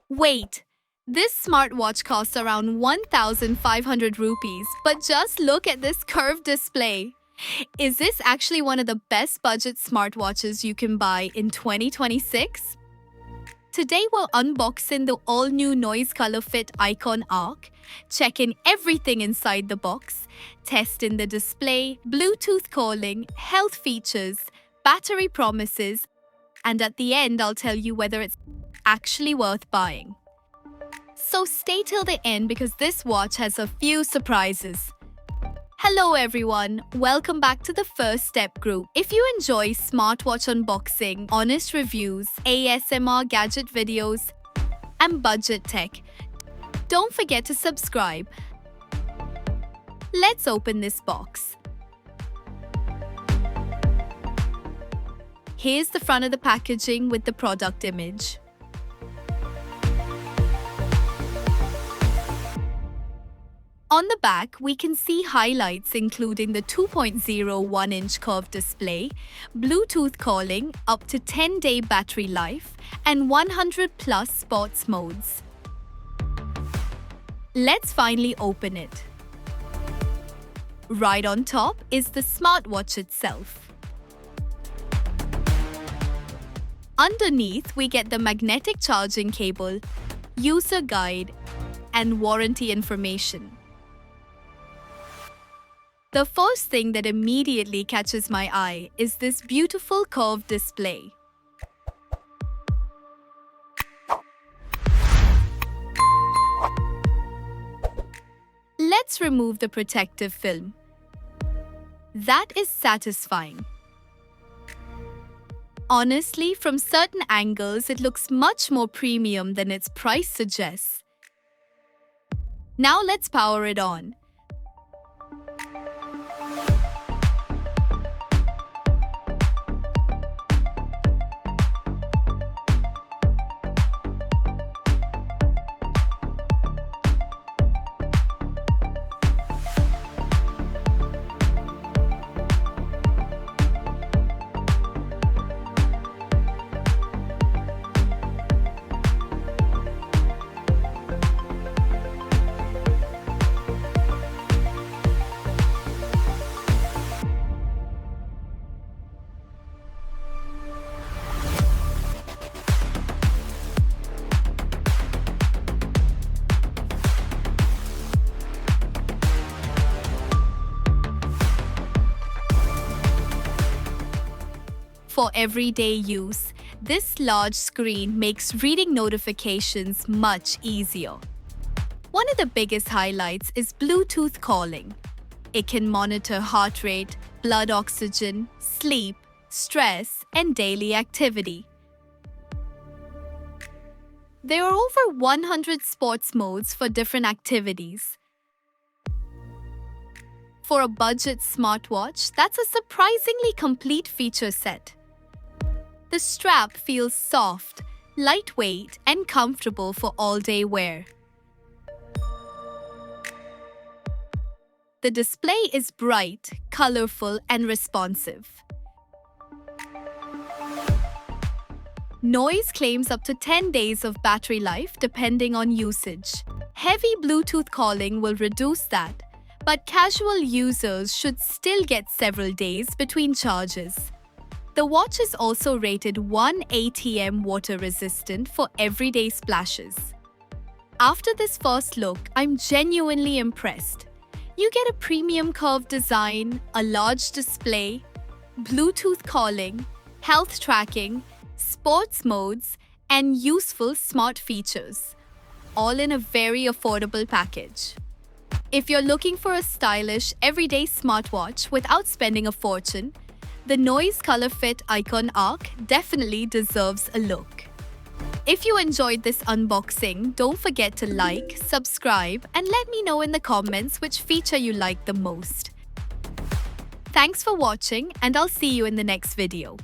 Wait, this smartwatch costs around 1,500 rupees, but just look at this curved display. Is this actually one of the best budget smartwatches you can buy in 2026? Today we're unboxing the all-new Noise ColorFit Icon Arc, checking everything inside the box, testing the display, Bluetooth calling, health features, battery promises, and at the end I'll tell you whether it's actually worth buying. So stay till the end because this watch has a few surprises. Hello everyone, welcome back to the First Step group. If you enjoy smartwatch unboxing, honest reviews, ASMR gadget videos, and budget tech, don't forget to subscribe. Let's open this box. Here's the front of the packaging with the product image. On the back, we can see highlights including the 2.01-inch curved display, Bluetooth calling, up to 10-day battery life, and 100+ sports modes. Let's finally open it. Right on top is the smartwatch itself. Underneath, we get the magnetic charging cable, user guide, and warranty information. The first thing that immediately catches my eye is this beautiful curved display. Let's remove the protective film. That is satisfying. Honestly, from certain angles, it looks much more premium than its price suggests. Now let's power it on. For everyday use, this large screen makes reading notifications much easier. One of the biggest highlights is Bluetooth calling. It can monitor heart rate, blood oxygen, sleep, stress, and daily activity. There are over 100 sports modes for different activities. For a budget smartwatch, that's a surprisingly complete feature set. The strap feels soft, lightweight, and comfortable for all-day wear. The display is bright, colorful, and responsive. Noise claims up to 10 days of battery life depending on usage. Heavy Bluetooth calling will reduce that, but casual users should still get several days between charges. The watch is also rated 1 ATM water resistant for everyday splashes. After this first look, I'm genuinely impressed. You get a premium curved design, a large display, Bluetooth calling, health tracking, sports modes, and useful smart features, all in a very affordable package. If you're looking for a stylish, everyday smartwatch without spending a fortune, the Noise ColorFit Icon Arc definitely deserves a look. If you enjoyed this unboxing, don't forget to like, subscribe, and let me know in the comments which feature you like the most. Thanks for watching, and I'll see you in the next video.